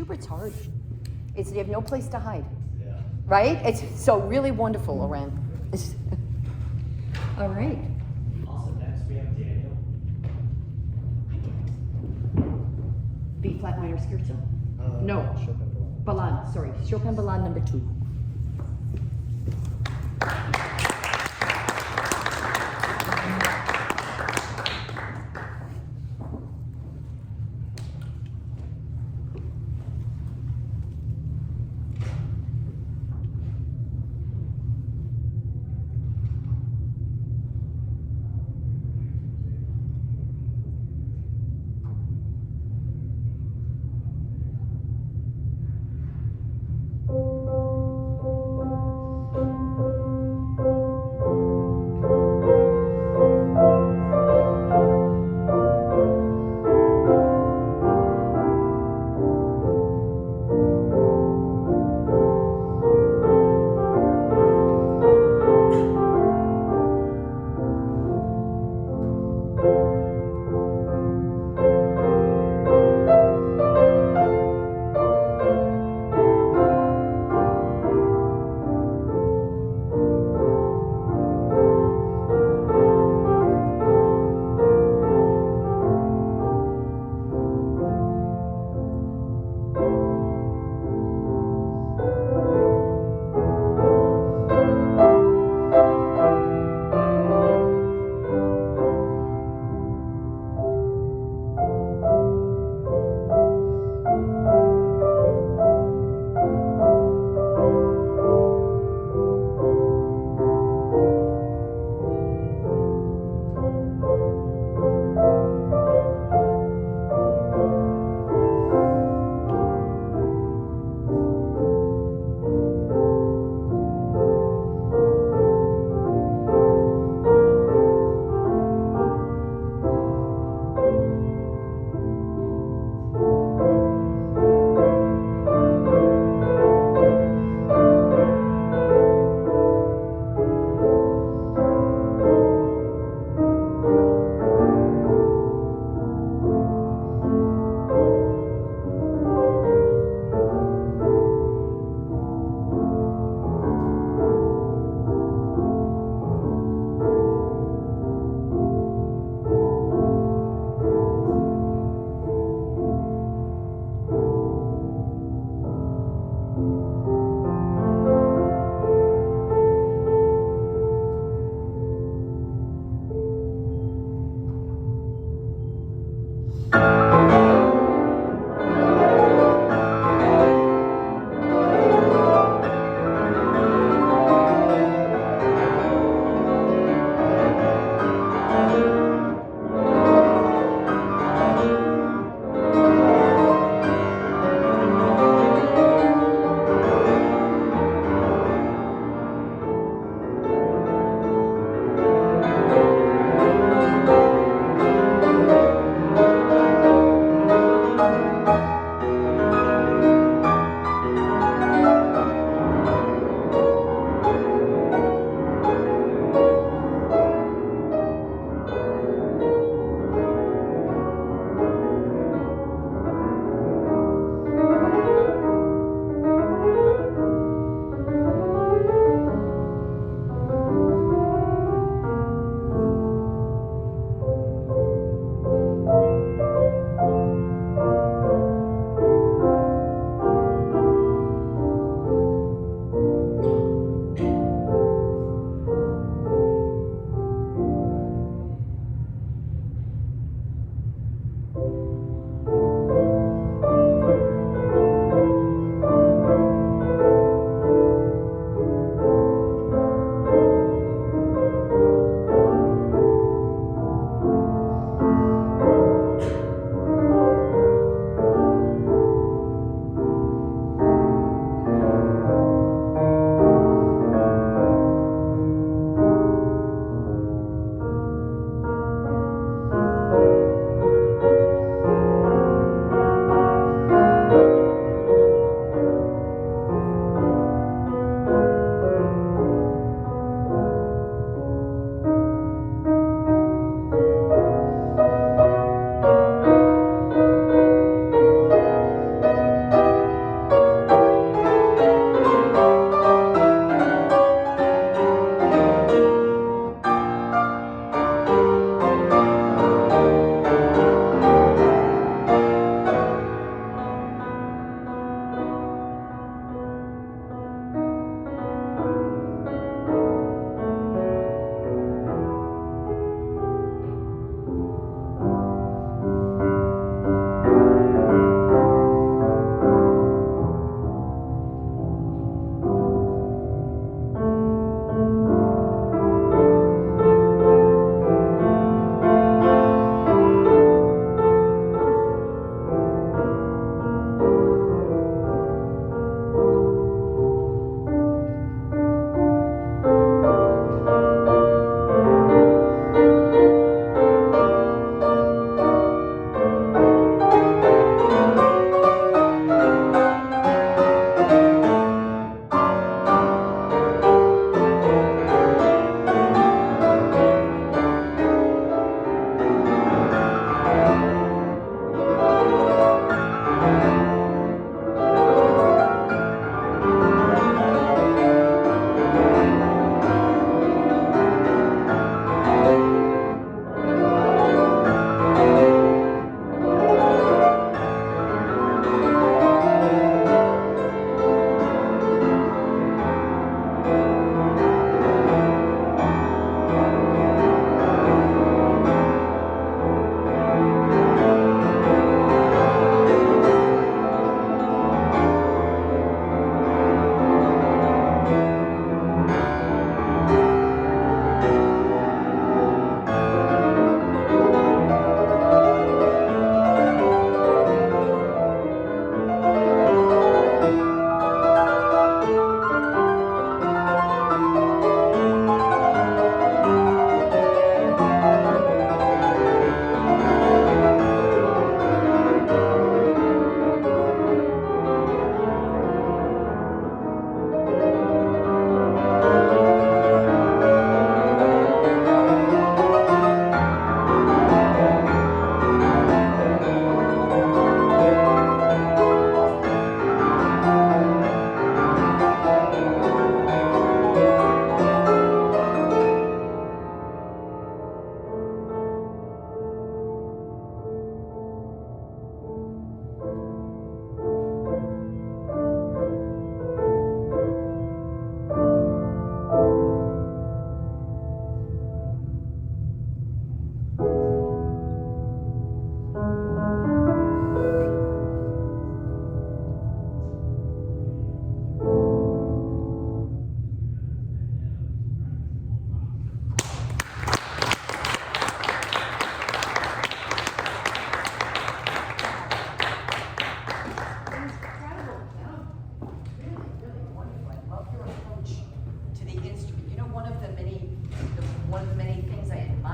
Schubert's hard. You have no place to hide. Yeah. Right? It's so really wonderful, Loren. All right. Also, next we have Daniel. B flat minor scherzo. No. Chopin Ballade. Ballade, sorry. Chopin Ballade number 2.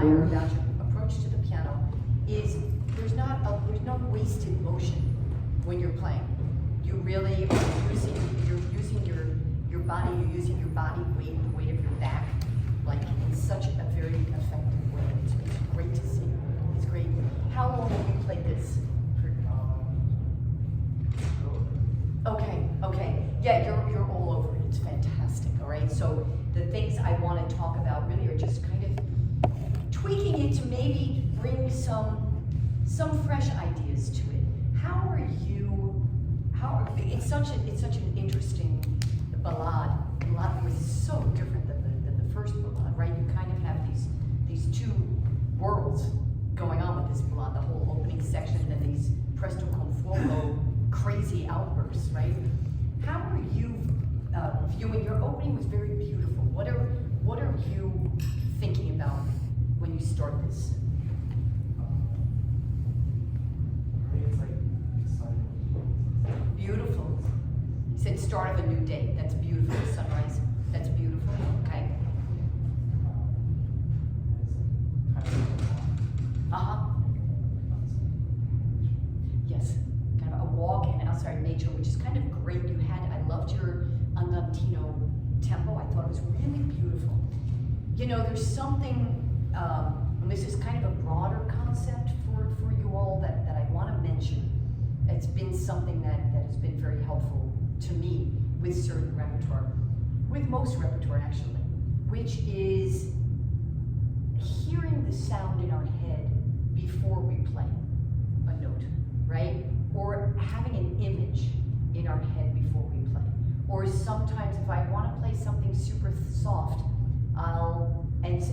admire about your approach to the piano is there's no wasted motion when you're playing. You really are using your body, you're using your body weight, the weight of your back, like in such a very effective way. It's great to see. It's great. How long have you played this? Okay. Yeah, you're all over it. It's fantastic. All right. So the things I want to talk about really are just kind of tweaking it to maybe bring some fresh ideas to it. It's such an interesting ballade. Ballade was so different than the first ballade, right? You kind of have these two worlds going on with this ballade, the whole opening section, and then these presto con fuoco crazy outbursts, right? How are you viewing? Your opening was very beautiful. What are you thinking about when you start this? For me, it's like exciting. Beautiful. You said start of a new day. That's beautiful. Sunrise. That's beautiful. Okay. It's kind of Uh-huh. Yes. Kind of a walk in outside nature, which is kind of great. I loved your andantino tempo. I thought it was really beautiful. You know, there's something, and this is kind of a broader concept for you all that I want to mention. It's been something that has been very helpful to me with certain repertoire, with most repertoire actually, which is hearing the sound in our head before we play a note, right? Or having an image in our head before we play. Or sometimes if I want to play something super soft,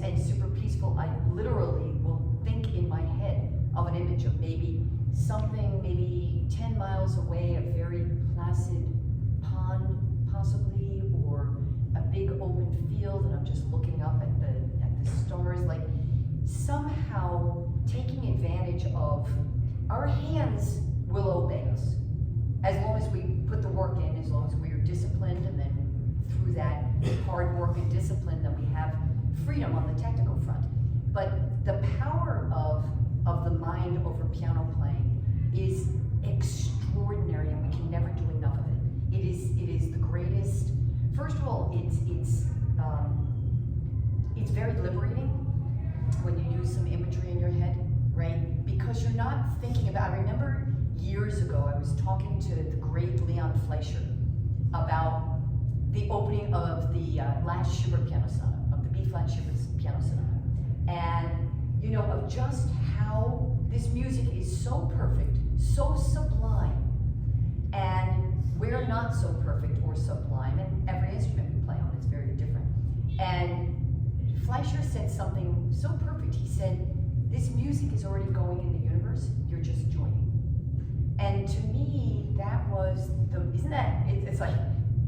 and super peaceful, I literally will think in my head of an image of maybe something, maybe 10 miles away, a very placid pond, possibly, or a big open field, and I'm just looking up at the stars, like somehow taking advantage of our hands will obey us. As long as we put the work in, as long as we are disciplined, and then through that hard work and discipline, then we have freedom on the technical front. But the power of the mind over piano playing is extraordinary, and we can never do enough of it. It is the greatest. First of all, it's very liberating when you use some imagery in your head, right? Because you're not thinking about. I remember years ago I was talking to the great Leon Fleischer about the opening of the last Schubert piano sonata, of the B-flat Schubert piano sonata, and you know, of just how this music is so perfect, so sublime, and we're not so perfect or sublime, and every instrument we play on is very different. And Fleischer said something so perfect. He said, this music is already going in the universe, you're just joining. And to me, that was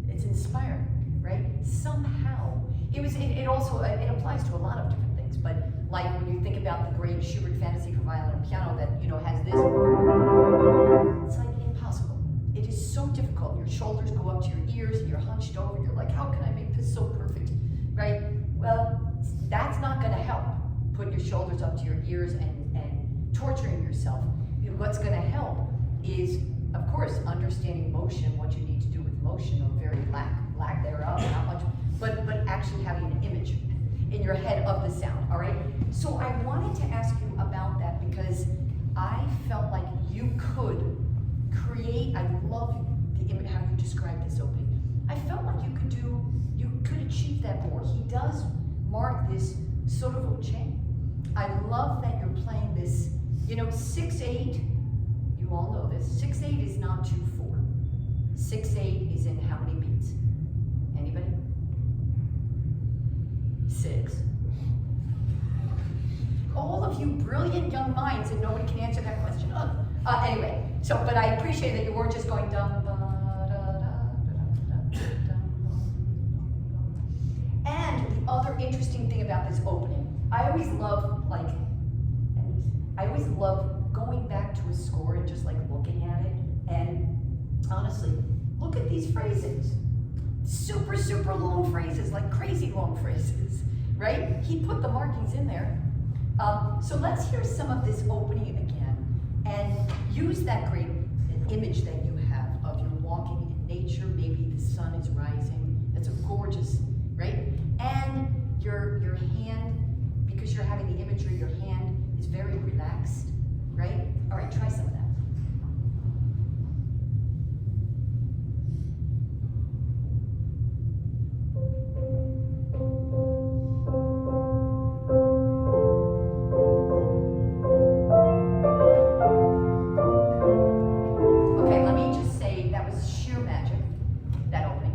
it's inspiring, right? Somehow, it applies to a lot of different things, but like when you think about the great Schubert Fantasy for violin and piano that, you know, has this, it's like impossible. It is so difficult. Your shoulders go up to your ears and you're hunched over. You're like, how can I make this so perfect, right? Well, that's not gonna help, putting your shoulders up to your ears and torturing yourself. What's gonna help is, of course, understanding motion, what you need to do with motion, or very lack thereof, not much, but actually having an image in your head of the sound, all right? So I wanted to ask you about that because I felt like you could create, I love the image, how you described this opening. I felt like you could achieve that more. He does mark this sotto voce. I love that you're playing this, you know, 6/8, you all know this, 6/8 is not 2/4. 6/8 is in how many beats? Anybody? 6. All of you brilliant young minds, and nobody can answer that question. Anyway, so, but I appreciate that you weren't just going dum, da, da, da, da, da, da. And the other interesting thing about this opening, I always love going back to a score and just like looking at it, and honestly, look at these phrases. Super, super long phrases, like crazy long phrases, right? He put the markings in there. So let's hear some of this opening again, and use that great image that you have of you walking in nature. Maybe the sun is rising. That's a gorgeous, right? And your hand, because you're having the imagery, your hand is very relaxed, right? All right, try some of that. Okay, let me just say that was sheer magic, that opening.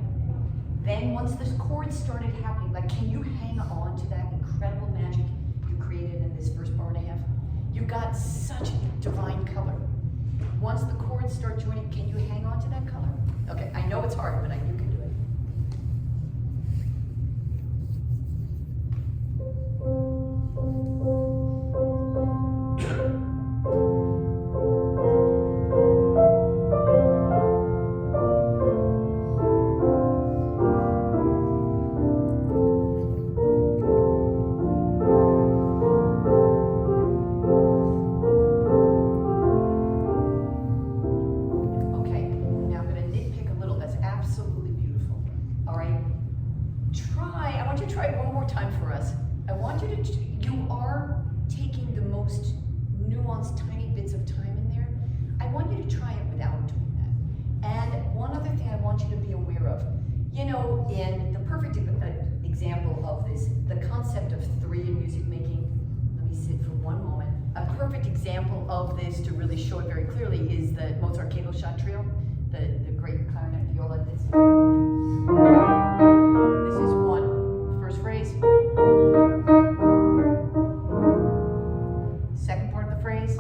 Then once the chords started happening, like, can you hang on to that incredible magic you created in this first bar and a half? You got such divine color. Once the chords start joining, can you hang on to that color? Okay, I know it's hard, but you can do it. Okay, now I'm going to nitpick a little. That's absolutely beautiful. All right, I want you to try it one more time for us. I want you to, you are taking the most nuanced, tiny bits of time in there. I want you to try it without doing that. And one other thing I want you to be aware of, you know, in the perfect example of this, the concept of three in music making, let me sit for one moment. A perfect example of this to really show it very clearly is the Mozart Cable Shot Trio, the great clarinet viola. This is one, first phrase. Second part of the phrase.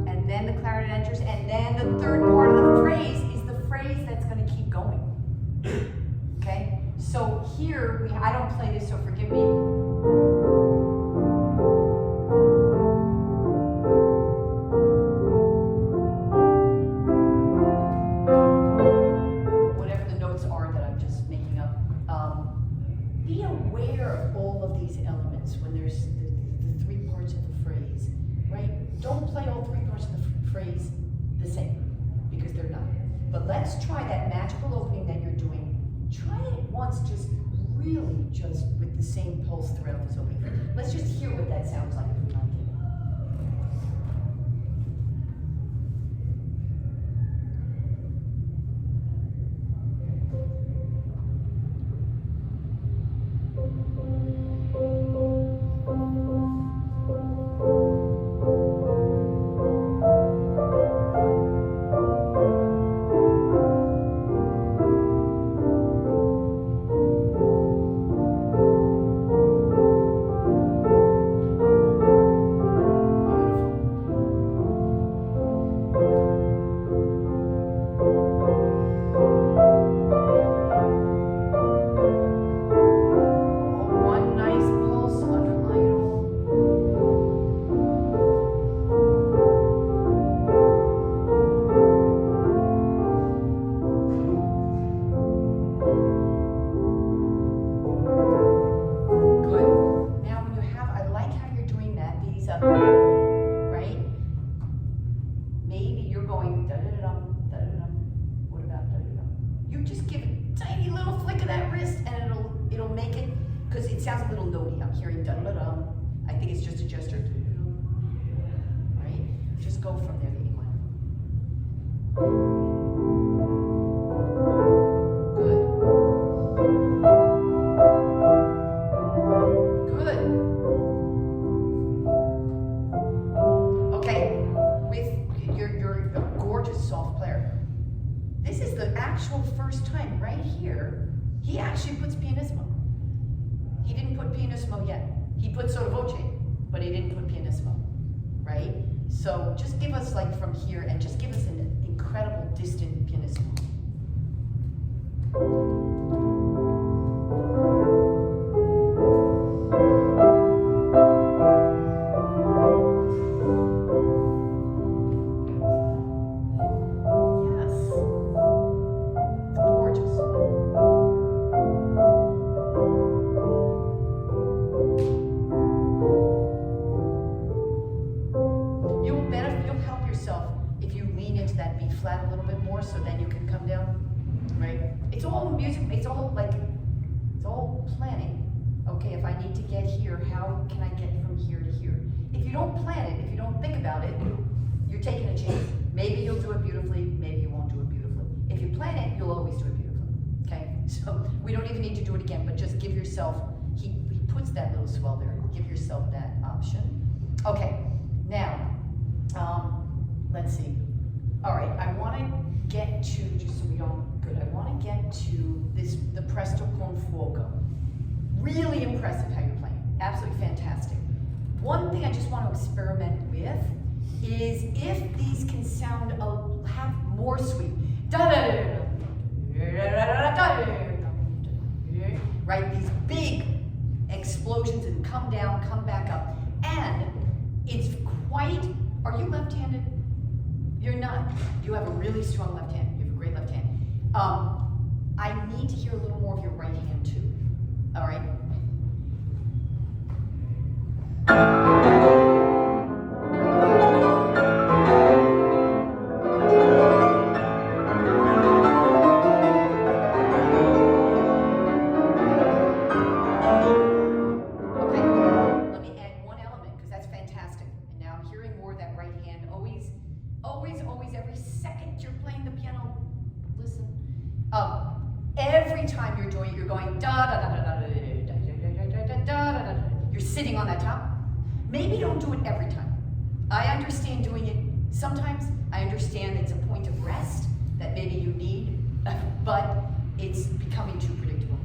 And then the clarinet enters, and then the third part of the phrase is the phrase that's going to keep going. Okay? So here, I don't play this, so forgive me. Whatever the notes are that I'm just making up. Be aware of all of these elements when there's the three parts of the phrase, right? Don't play all three parts of the phrase the same, because they're not. But let's try that magical opening that you're doing. Try it once, just really just with the same pulse throughout this opening. Let's just hear what that sounds like if we like it. One nice pulse, underline it all. Good. Now when you have, I like how you're doing that, these right? Maybe you're going da-da-da-dum, da-da-da-dum. What about da-da-da-dum? You just give a tiny little flick of that wrist and it'll make it, because it sounds a little notey. I'm hearing da-da-da-dum. I think it's just a gesture. Da-da-da-dum. Right? Just go from there, the E minor. Good. Good. Okay, you're a gorgeous soft player. This is the actual first time right here, he actually puts pianissimo. He didn't put pianissimo yet. He put sotto voce, but he didn't put pianissimo, right? So just give us like from here and just give us an incredible distant pianissimo. Yes. Gorgeous. so then you can come down, right? It's all music, it's all planning. Okay, if I need to get here, how can I get from here to here? If you don't plan it, if you don't think about it, you're taking a chance. Maybe you'll do it beautifully, maybe you won't do it beautifully. If you plan it, you'll always do it beautifully, okay? So we don't even need to do it again, but just give yourself, he puts that little swell there, give yourself that option. Okay, now, let's see. All right, I want to get to, just so we don't, good, I want to get to this, the Presto con Fuoco. Really impressive how you're playing, absolutely fantastic. One thing I just want to experiment with is if these can sound, have more sweep. Right, these big explosions and come down, come back up. And it's quite, are you left-handed? You're not. You have a really strong left hand. You have a great left hand. I need to hear a little more of your right hand too. All right? Every second you're playing the piano, listen. Every time you're doing it, you're going da da da da da da da da da da da. You're sitting on that top. Maybe don't do it every time. I understand doing it sometimes. I understand it's a point of rest that maybe you need, but it's becoming too predictable.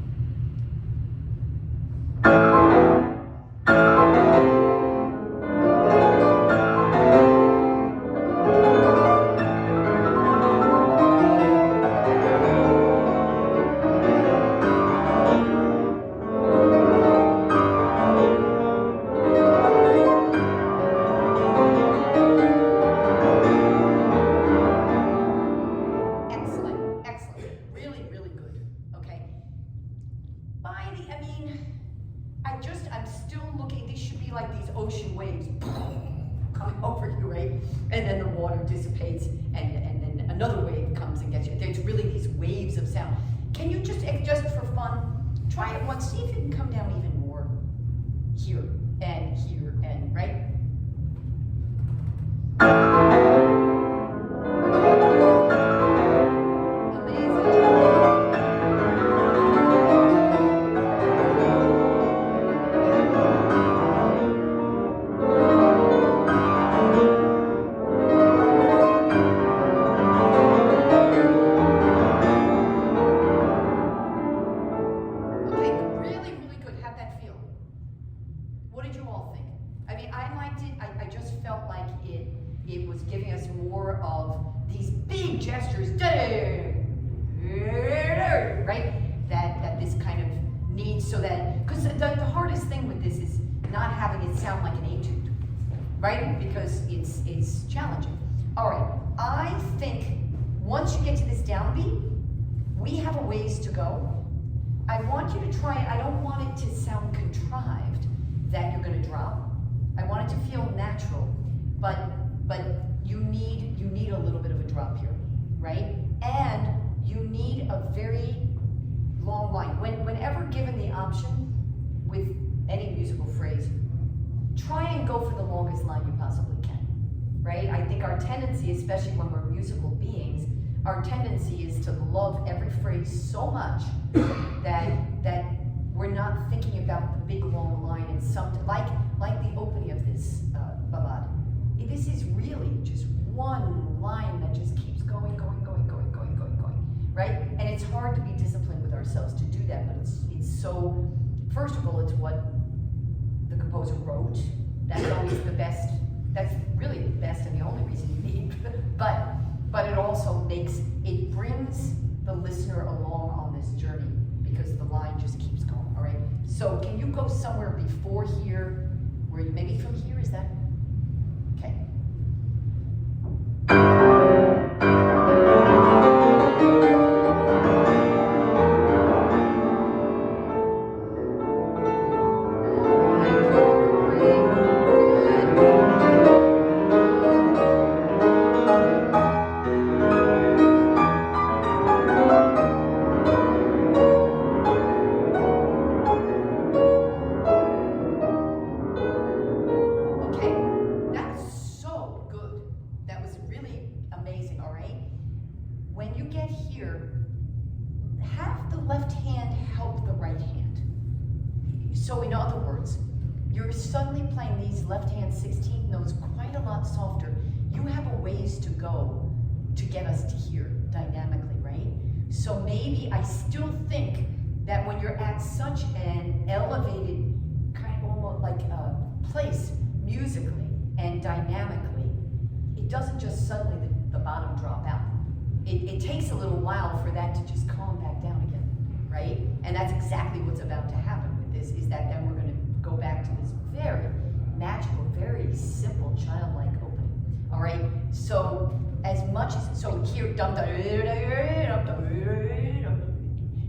I'm still looking, these should be like these ocean waves coming over you, right? And then the water dissipates and then another wave comes and gets you. There's really these waves of sound. Can you just for fun, try it once, see if you can come down even more here and right? It was giving us more of these big gestures, right? That this kind of needs, so that, because the hardest thing with this is not having it sound like an etude, right? Because it's challenging. All right, I think once you get to this downbeat, we have a ways to go. I want you to try it. I don't want it to sound contrived that you're going to drop. I want it to feel natural, but you need a little bit of a drop here, right? And you need a very long line. Whenever given the option with any musical phrase, try and go for the longest line you possibly can, right? I think our tendency, especially when we're musical beings, our tendency is to love every phrase so much that we're not thinking about the big long line and something like the opening of this ballade. This is really just one line that just keeps going, right? And it's hard to be disciplined with ourselves to do that, but it's so, first of all, it's what the composer wrote. That's always the best, that's really the best and the only reason you need, but it also brings the listener along on this journey because the line just keeps going, all right? So can you go somewhere before here, where maybe from here, is that? Okay. playing these left-hand 16th notes quite a lot softer, you have a ways to go to get us to here dynamically, right? So maybe I still think that when you're at such an elevated, kind of almost like a place musically and dynamically, it doesn't just suddenly the bottom drop out. It takes a little while for that to just calm back down again, right? And that's exactly what's about to happen with this, is that then we're going to go back to this very magical, very simple, childlike opening. All right? So as much as, so here, dum dum,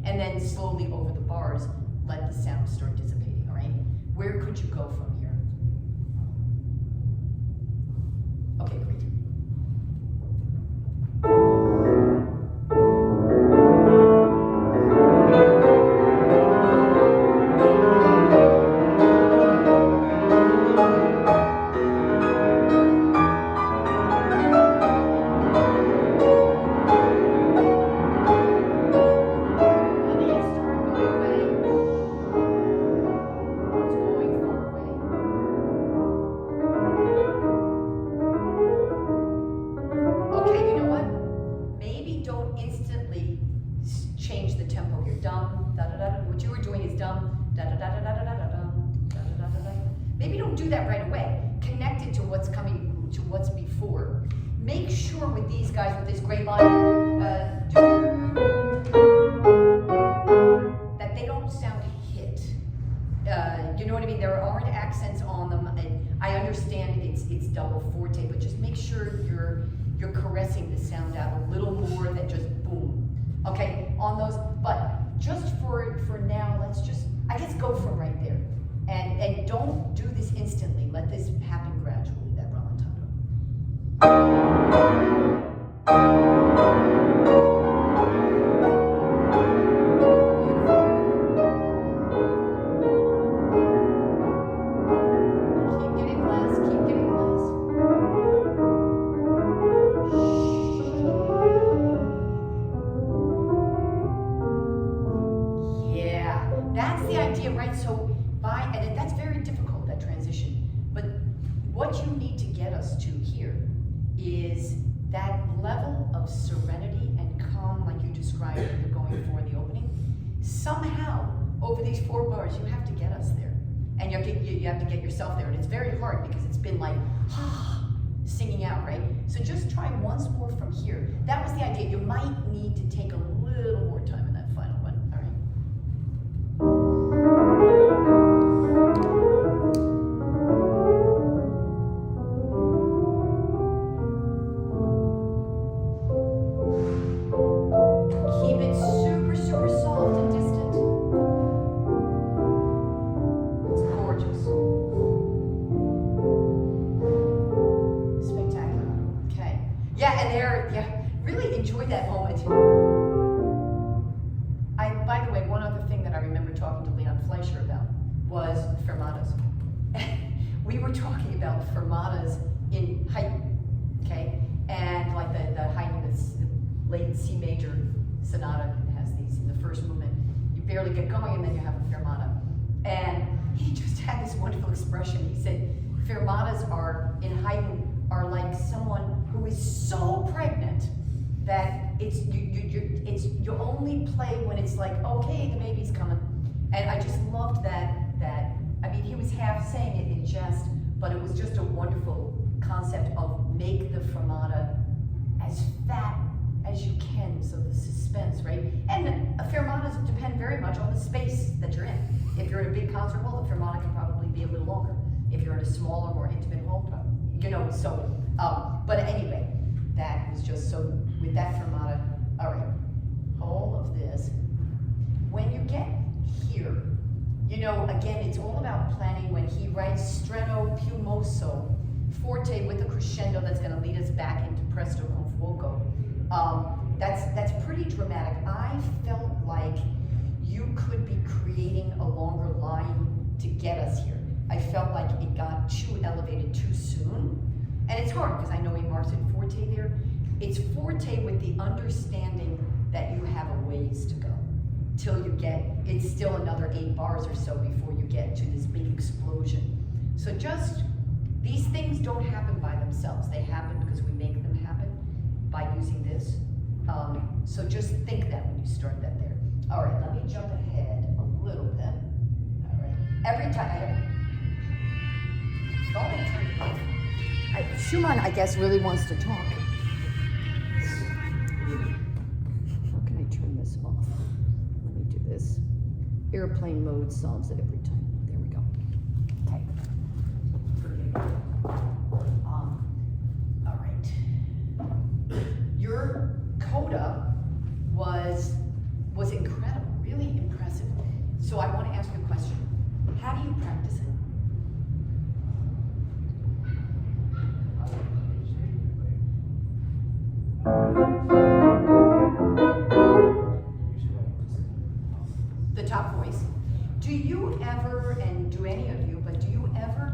and then slowly over the bars, let the sound start dissipating, all right? Where could you go from here? Okay, great. Maybe don't do that right away. Connect it to what's coming, to what's before. Make sure with these guys, with this great line, that they don't sound hit. You know what I mean? There aren't accents on them. And I understand it's double forte, but just make sure you're caressing the sound out a little more than just boom. Okay, on those. But just for now, let's just, I guess, go from right there. And don't do this instantly. Let this happen gradually, that rallentado. Keep getting less, keep getting less. Yeah, that's the idea, right? So and that's very difficult, that transition. But what you need to get us to here is that level of serenity and calm, like you described when you're going for in the opening. Somehow, over these 4 bars, you have to get us there. And you have to get yourself there. And it's very hard because it's been like, singing out, right? So just try once more from here. That was the idea. You might need to take a little more time in that final one, all right? That moment. By the way, one other thing that I remember talking to Leon Fleischer about was fermatas. We were talking about fermatas in Haydn, okay? And like the Haydn, this late C major sonata has these in the first movement. You barely get going and then you have a fermata. And he just had this wonderful expression. He said, fermatas are, in Haydn, are like someone who is so pregnant that you only play when it's like, okay, the baby's coming. And I just loved that, I mean, he was half saying it in jest, but it was just a wonderful concept of make the fermata as fat as you can, so the suspense, right? And fermatas depend very much on the space that you're in. If you're in a big concert hall, the fermata can probably be a little longer. If you're in a smaller, more intimate hall, you know, so, but anyway, that was just so, with that fermata, all right, all of this. When you get here, you know, again, it's all about planning. When he writes streno più mosso, forte with a crescendo that's gonna lead us back into presto con fuoco, that's pretty dramatic. I felt like you could be creating a longer line to get us here. I felt like it got too elevated too soon. And it's hard because I know he marks it forte there. It's forte with the understanding that you have a ways to go till you get, it's still another 8 bars or so before you get to this big explosion. So just, these things don't happen by themselves. They happen because we make them happen by using this. So just think that when you start that there. All right, let me jump ahead a little bit. All right, every time Schumann, I guess, really wants to talk. How can I turn this off? Let me do this. Airplane mode solves it every time. There we go. Okay. All right. Your coda was incredible, really impressive. So I want to ask you a question. How do you practice it? The top voice. Do you ever, and do any of you, but do you ever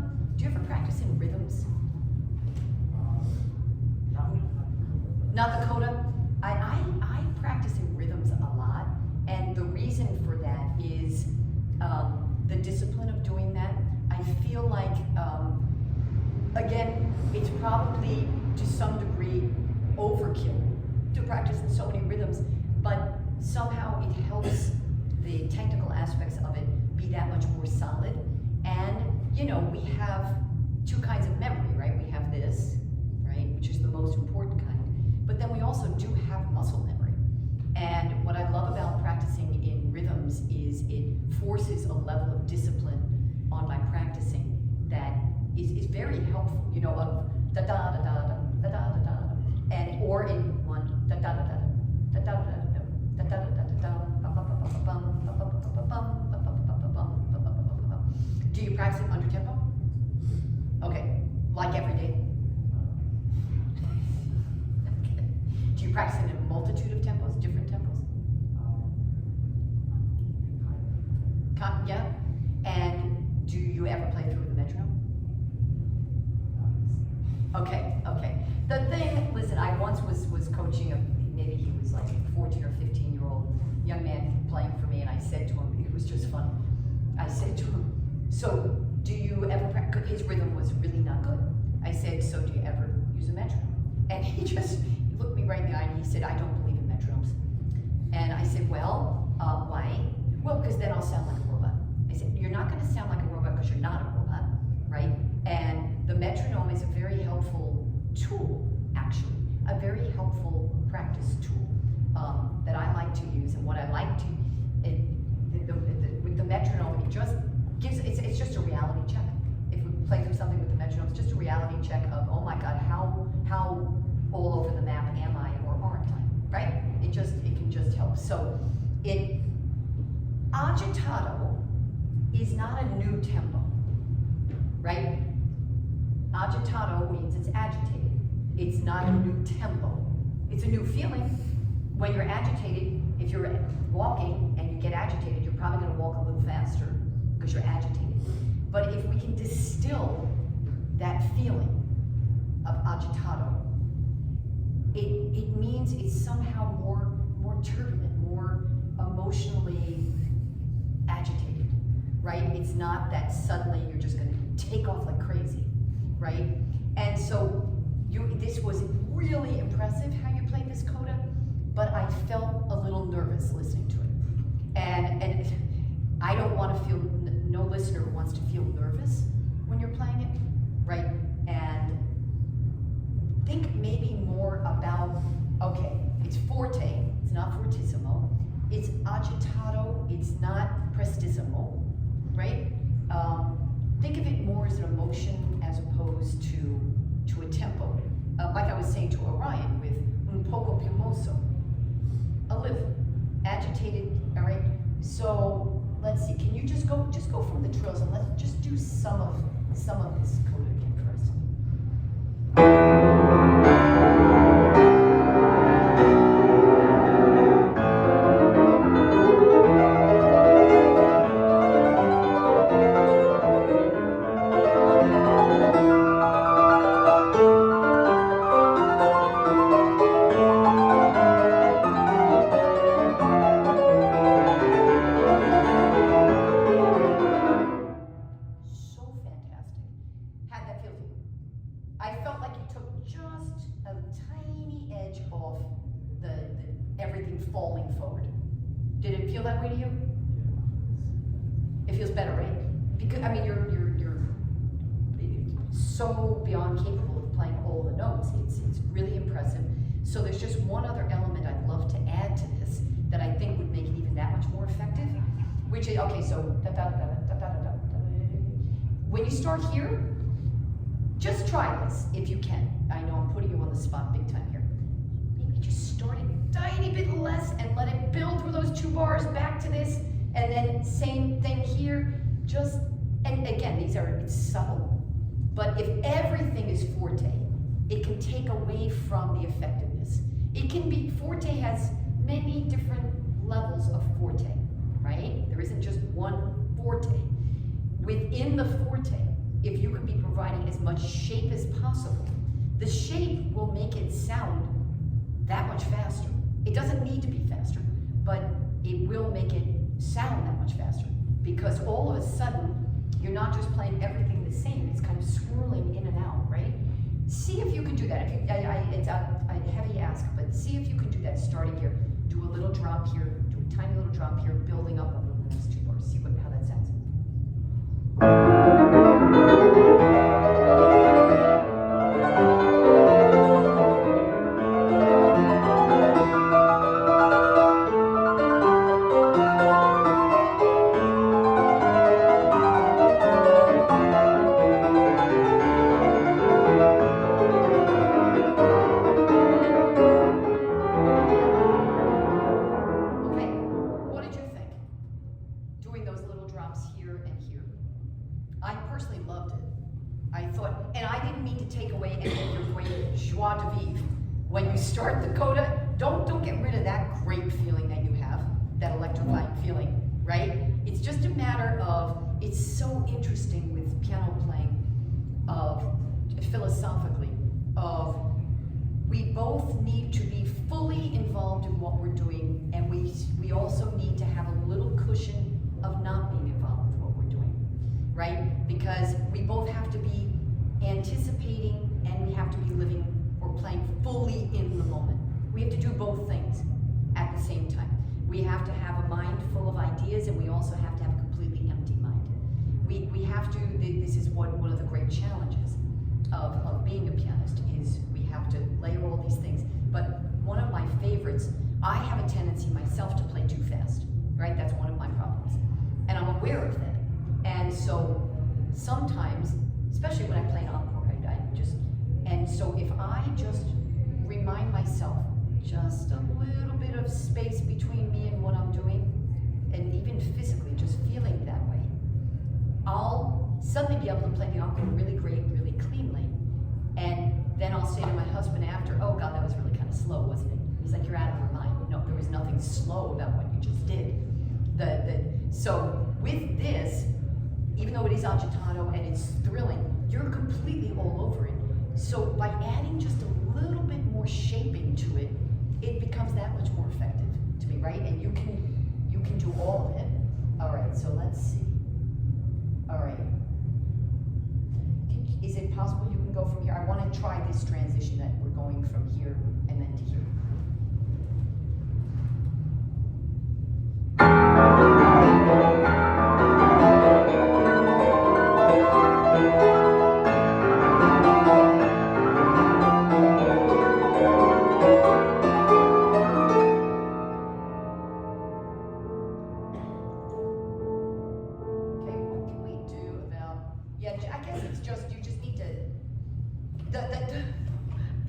practice in rhythms? Not the coda? I practice in rhythms a lot, and the reason for that is the discipline of doing that. I feel like, again, it's probably to some degree overkill to practice in so many rhythms, but somehow it helps the technical aspects of it be that much more solid. And, you know, we have two kinds of memory, right? We have this, right, which is the most important kind, but then we also do have muscle memory. And what I love about practicing in rhythms is it forces a level of discipline on my practicing that is very helpful, you know, of da da da da da da da da da, and or in one da da da da da da da da da da da da da. Do you practice it under tempo? Okay, like every day. Okay. Do you practice it in a multitude of tempos, different tempos? Yeah. And do you ever play through the metronome? Okay, okay. The thing, listen, I once was coaching maybe he was like a 14 or 15-year-old young man playing for me, and I said to him, it was just fun. I said to him, so do you ever practice? His rhythm was really not good. I said, so do you ever use a metronome? And he looked me right in the eye and he said, I don't believe in metronomes. And I said, well, why? Well, because then I'll sound like a robot. I said, you're not going to sound like a robot because you're not a robot, right? And the metronome is a very helpful tool, actually, a very helpful practice tool that I like to use. And what I like to, with the metronome, it just gives, it's just a reality check. If we play through something with the metronome, it's just a reality check of, oh my God, how all over the map am I or aren't I, right? It can just help. So agitato is not a new tempo, right? Agitato means it's agitated. It's not a new tempo. It's a new feeling. When you're agitated, if you're walking and you get agitated, you're probably going to walk a little faster because you're agitated. But if we can distill that feeling of agitato, it means it's somehow more turbulent, more emotionally agitated, right? It's not that suddenly you're just going to take off like crazy, right? And so this was really impressive how you played this coda, but I felt a little nervous listening to it. And I don't want to feel, no listener wants to feel nervous when you're playing it, right? And think maybe more about, okay, it's forte, it's not fortissimo, it's agitato, it's not prestissimo, right? Think of it more as an emotion as opposed to a tempo. Like I was saying to Orion with un poco più mosso, a little agitated, all right? So let's see, can you just go from the trills and let's just do some of this coda again first. I felt like you took just a tiny edge off the everything falling forward. Did it feel that way to you? It feels better, right? Because I mean, you're so beyond capable of playing all the notes. It's really impressive. So there's just one other element I'd love to add to this that I think would make it even that much more effective. Which is okay. So when you start here, just try this if you can. I know I'm putting you on the spot big time here. Maybe just start a tiny bit less and let it build through those 2 bars back to this, and then same thing here. Just, and again, it's subtle. But if everything is forte, it can take away from the effectiveness. It can be, forte has many different levels of forte, right? There isn't just one forte. Within the forte, if you can be providing as much shape as possible, the shape will make it sound that much faster. It doesn't need to be faster, but it will make it sound that much faster, because all of a sudden, you're not just playing everything the same, it's kind of swirling in and out, right? See if you can do that. It's a heavy ask, but see if you can do that starting here. Do a little drop here, do a tiny little drop here, building up over the next 2 bars. See how that sounds. When you start the coda, don't get rid of that great feeling that you have, that electrifying feeling, right? It's just a matter of, it's so interesting with piano playing, of philosophically, of we both need to be fully involved in what we're doing, and we also need to have a little cushion of not being involved with what we're doing, right? Because we both have to be anticipating and we have to be living or playing fully in the moment. We have to do both things at the same time. We have to have a mind full of ideas, and we also have to have a completely empty mind. We have to, this is one of the great challenges of being a pianist, is we have to layer all these things. But one of my favorites, I have a tendency myself to play too fast, right? That's one of my problems. And I'm aware of that. And so sometimes, especially when I play an encore, right? And so if I just remind myself, just a little bit of space between me and what I'm doing, and even physically just feeling that way, I'll suddenly be able to play the encore really great, really cleanly. And then I'll say to my husband after, oh God, that was really kind of slow, wasn't it? He's like, you're out of your mind. No, there was nothing slow about what you just did. So with this, even though it is agitato and it's thrilling, you're completely all over it. So by adding just a little bit more shaping to it, it becomes that much more effective to me, right? And you can do all of it. All right, so let's see. All right. Is it possible you can go from here? I want to try this transition that we're going from here and then to here.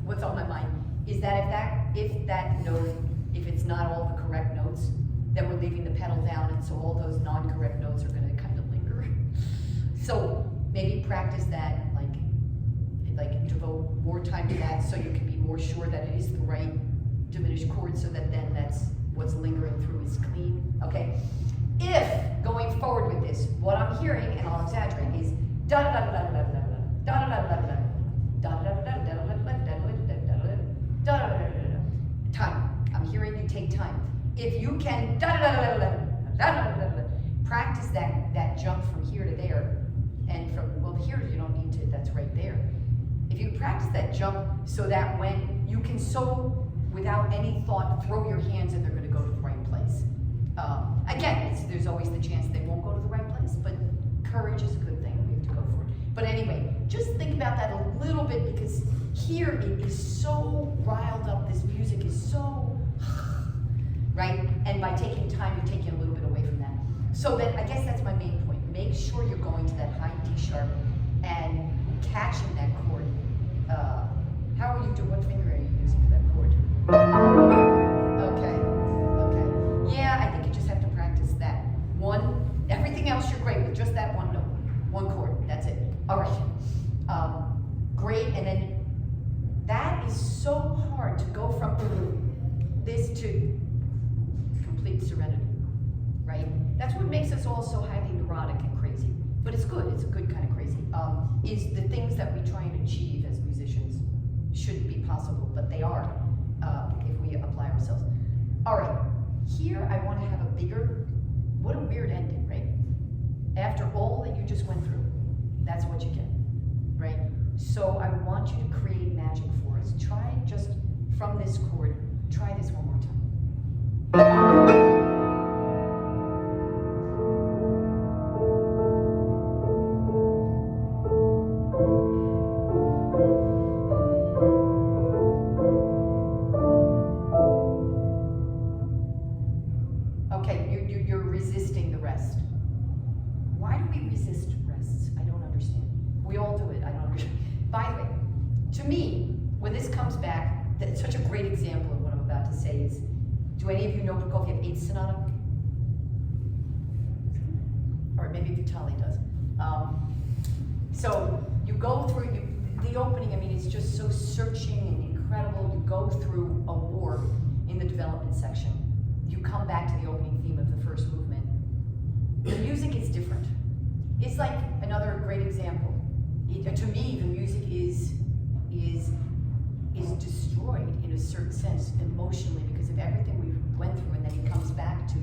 What's on my mind is that if that note, if it's not all the correct notes, then we're leaving the pedal down, and so all those non-correct notes are going to kind of linger. So maybe practice that, like devote more time to that, so you can be more sure that it is the right diminished chord, so that then that's what's lingering through is clean. Okay. If going forward with this, what I'm hearing, and I'll exaggerate, is da da da da da da da da da da da da. Time. I'm hearing you take time. If you can practice that jump from here to there, and from, well, here you don't need to, that's right there. If you practice practice that jump so that when you can so, without any thought, throw your hands and they're going to go to the right place. Again, there's always the chance they won't go to the right place, but courage is a good thing. We have to go for it. But anyway, just think about that a little bit, because here it is so riled up. This music is so, right? And by taking time, you're taking a little bit away from that. So then, I guess that's my main point. Make sure you're going to that high D sharp and catching that chord. How are you doing? What finger are you using for that chord? Okay. Yeah, I think you just have to practice that one. Everything else you're great with, just that one note, one chord. That's it. All right. Great. And then that is so hard to go from this to complete serenity, right? That's what makes us all so highly neurotic and crazy. But it's good. It's a good kind of crazy. Is the things that we try and achieve as musicians shouldn't be possible, but they are if we apply ourselves. All right. Here I want to have a bigger. What a weird ending, right? After all that you just went through, that's what you get, right? So I want you to create magic for us. Try just from this chord. Try this one more time. You're resisting the rest. Why do we resist rests? I don't understand. We all do it. I don't understand. By the way, to me, when this comes back, that's such a great example of what I'm about to say is, do any of you know Prokofiev's Eighth Sonata? Or maybe Vitali does. So you go through the opening. I mean, it's just so searching and incredible. You go through a war in the development section. You come back to the opening theme of the first movement. The music is different. It's like another great example. To me, the music is destroyed in a certain sense emotionally because of everything we went through, and then it comes back to,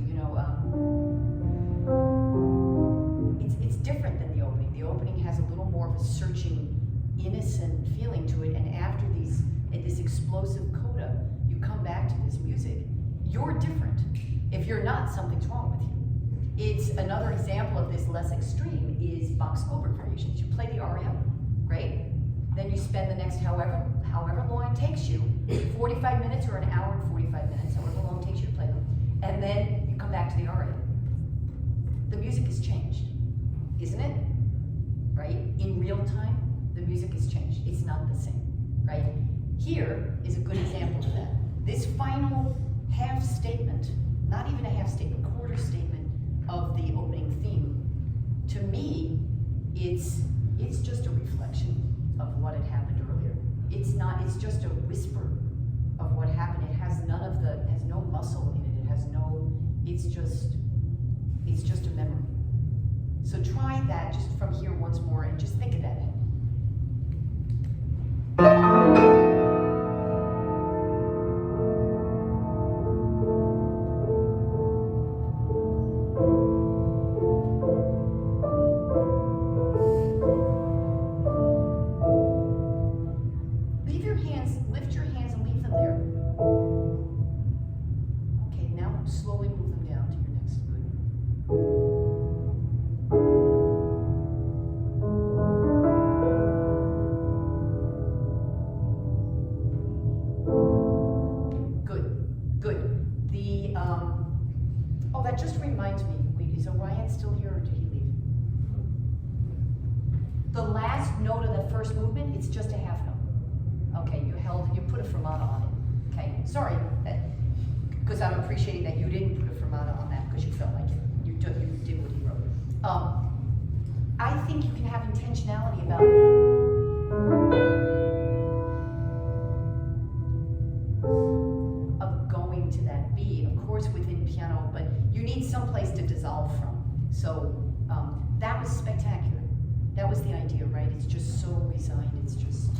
it's different than the opening. The opening has a little more of a searching, innocent feeling to it, and after this explosive coda, you come back to this music. You're different. If you're not, something's wrong with you. It's another example of this less extreme is Bach's Goldberg variations. You play the aria, right? Then you spend the next however long it takes you, 45 minutes or an hour and 45 minutes, however long it takes you to play them, and then you come back to the aria. The music has changed, isn't it? Right? In real time, the music has changed. It's not the same, right? Here is a good example of that. This final half statement, not even a half statement, quarter statement of the opening theme, to me, it's just a reflection of what had happened earlier. It's just a whisper of what happened. It has has no muscle in it. It's just a memory. So try that just from here once more and just think of that. Lift your hands and leave them there. Okay, now slowly move them down to your next good. Good. That just reminds me, wait, is Orion still here or did he leave? The last note of the first movement, it's just a half note. Okay, you put a fermata on it. Okay, sorry, because I'm appreciating that you didn't put a fermata on that because you felt like it. You did what he wrote. I think you can have intentionality about of going to that B, of course within piano, but you need some place to dissolve from. So that was spectacular. That was the idea, right? It's just so resigned. It's just